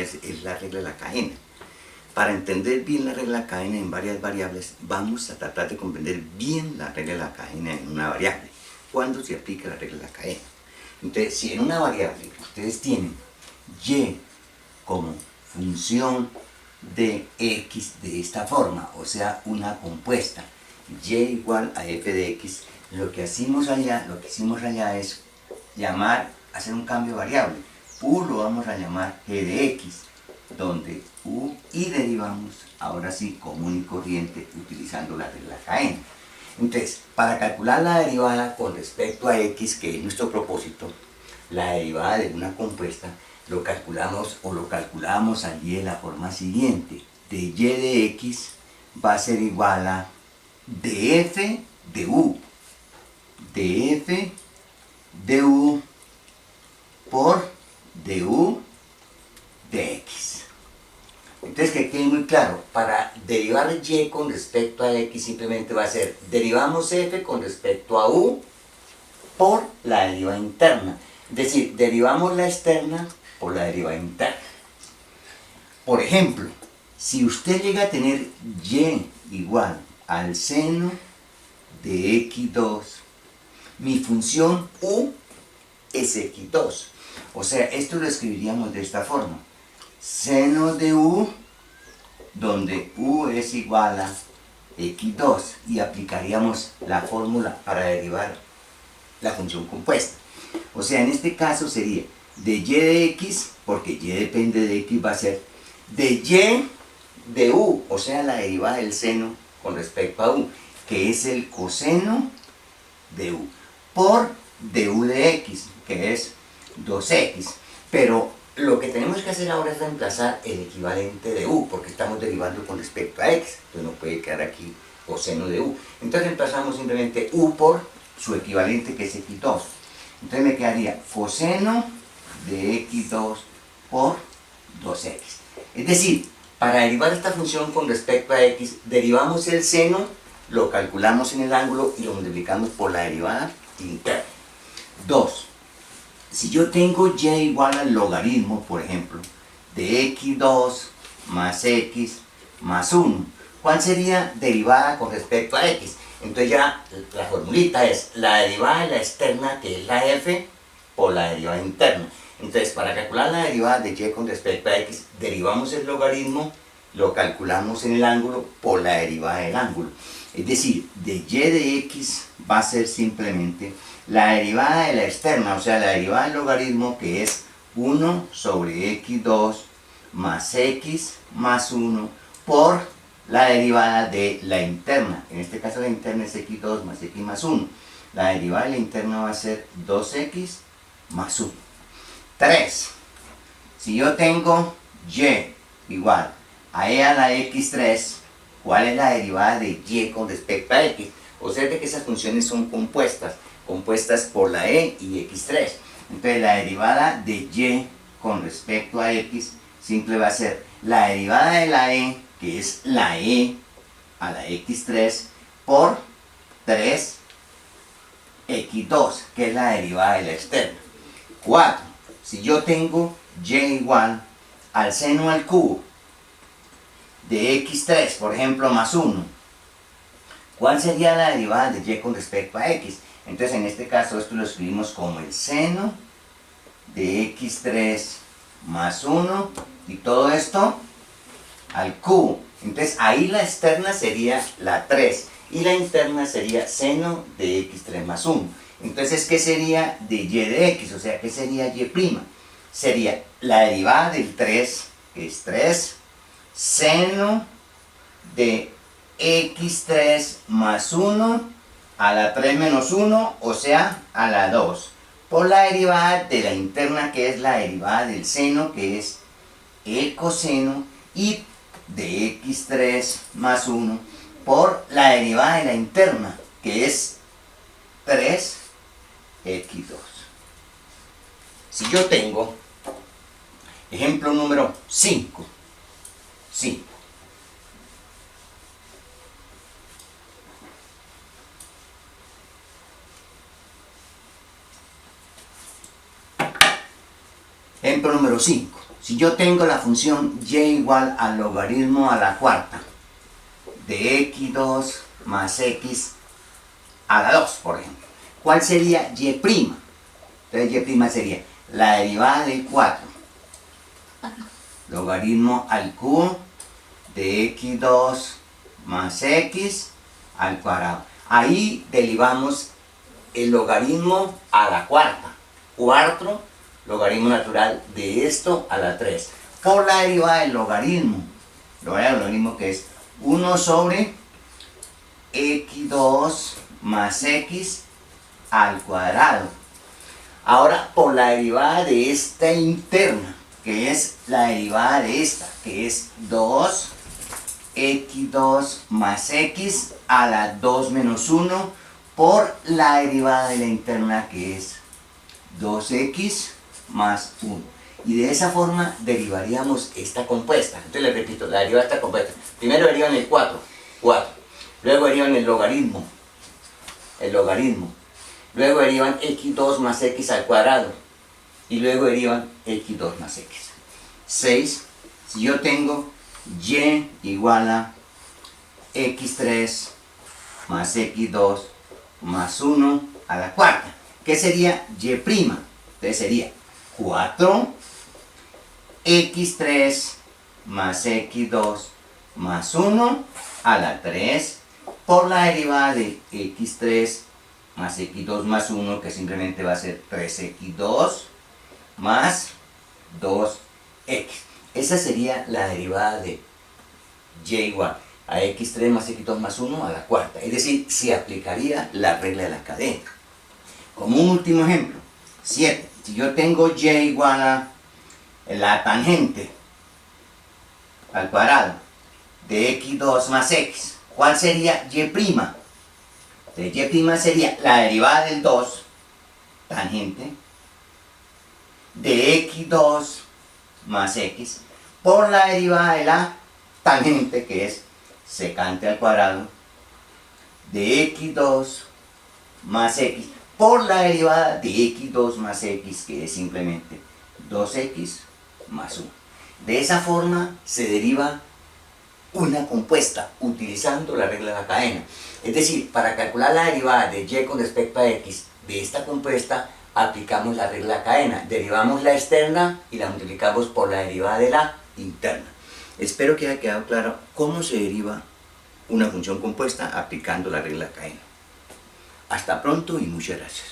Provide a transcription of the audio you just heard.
variables es la regla de la cadena. Para entender bien la regla de la cadena en varias variables, vamos a tratar de comprender bien la regla de la cadena en una variable. ¿Cuándo se aplica la regla de la cadena? Entonces, si en una variable ustedes tienen y como función de x de esta forma, o sea, una compuesta, y igual a f de x, lo que hicimos allá es hacer un cambio de variable. U lo vamos a llamar g de x, donde u y derivamos, ahora sí, común y corriente, utilizando la regla cadena. Entonces, para calcular la derivada con respecto a x, que es nuestro propósito, la derivada de una compuesta, lo calculamos allí de la forma siguiente. De y de x va a ser igual a df de u. df de u por du de x. Entonces, que quede muy claro, para derivar y con respecto a x simplemente va a ser, derivamos f con respecto a u por la derivada interna. Es decir, derivamos la externa por la derivada interna. Por ejemplo, si usted llega a tener y igual al seno de x2, mi función u es x2. O sea, esto lo escribiríamos de esta forma. Seno de u, donde u es igual a x2, y aplicaríamos la fórmula para derivar la función compuesta. O sea, en este caso sería de y de x, porque y depende de x, va a ser de y de u, o sea, la derivada del seno con respecto a u, que es el coseno de u, por du de x, que es 2x. Pero lo que tenemos que hacer ahora es reemplazar el equivalente de u, porque estamos derivando con respecto a x, entonces no puede quedar aquí coseno de u. Entonces reemplazamos simplemente u por su equivalente, que es x2. Entonces me quedaría coseno de x2 por 2x. Es decir, para derivar esta función con respecto a x, derivamos el seno, lo calculamos en el ángulo y lo multiplicamos por la derivada interna. 2. Si yo tengo y igual al logaritmo, por ejemplo, de x2 más x más 1, ¿cuál sería derivada con respecto a x? Entonces ya la formulita es la derivada de la externa, que es la f, por la derivada interna. Entonces, para calcular la derivada de y con respecto a x, derivamos el logaritmo, lo calculamos en el ángulo por la derivada del ángulo. Es decir, de y de x va a ser simplemente la derivada de la externa, o sea, la derivada del logaritmo, que es 1 sobre x2 más x más 1 por la derivada de la interna. En este caso la interna es x2 más x más 1. La derivada de la interna va a ser 2x más 1. 3. Si yo tengo y igual a e a la x3, ¿cuál es la derivada de y con respecto a x? O sea, de que esas funciones son compuestas por la e y x3. Entonces la derivada de y con respecto a x simple va a ser la derivada de la e, que es la e a la x3, por 3x2, que es la derivada de la externa. 4. Si yo tengo y igual al seno al cubo de x3, por ejemplo, más 1, ¿cuál sería la derivada de y con respecto a x? Entonces, en este caso, esto lo escribimos como el seno de x3 más 1, y todo esto al cubo. Entonces, ahí la externa sería la 3, y la interna sería seno de x3 más 1. Entonces, ¿qué sería de y de x? O sea, ¿qué sería y'? Sería la derivada del 3, que es 3, seno de x3 más 1 a la 3 menos 1, o sea, a la 2, por la derivada de la interna, que es la derivada del seno, que es el coseno, y de x3 más 1 por la derivada de la interna, que es 3x2. Si yo tengo ejemplo número 5, ejemplo número 5. Si yo tengo la función y igual al logaritmo a la cuarta de x2 más x a la 2, por ejemplo, ¿cuál sería y'? Entonces y' sería la derivada del 4, logaritmo al cubo de x2 más x al cuadrado. Ahí derivamos el logaritmo a la cuarta, cuarto logaritmo natural de esto a la 3, por la derivada del logaritmo. Logaritmo que es 1 sobre x2 más x al cuadrado. Ahora por la derivada de esta interna, que es la derivada de esta, que es 2x2 más x a la 2 menos 1, por la derivada de la interna, que es 2x más 1. Y de esa forma derivaríamos esta compuesta. Entonces les repito, la derivada de esta compuesta. Primero derivan el 4. Luego derivan el logaritmo. Luego derivan x2 más x al cuadrado. Y luego derivan x2 más x. 6. Si yo tengo y igual a x3 más x2 más 1 a la cuarta, ¿qué sería y'? Entonces sería 4 x3 más x2 más 1 a la 3 por la derivada de x3 más x2 más 1, que simplemente va a ser 3x2 más 2x. Esa sería la derivada de y igual a x3 más x2 más 1 a la cuarta. Es decir, se aplicaría la regla de la cadena. Como un último ejemplo, 7. Si yo tengo y igual a la tangente al cuadrado de x2 más x, ¿cuál sería y'? Entonces y' sería la derivada del 2, tangente, de x2 más x, por la derivada de la tangente, que es secante al cuadrado, de x2 más x, por la derivada de x2 más x, que es simplemente 2x más 1. De esa forma se deriva una compuesta utilizando la regla de la cadena. Es decir, para calcular la derivada de y con respecto a x de esta compuesta, aplicamos la regla de la cadena. Derivamos la externa y la multiplicamos por la derivada de la interna. Espero que haya quedado claro cómo se deriva una función compuesta aplicando la regla de la cadena. Hasta pronto y muchas gracias.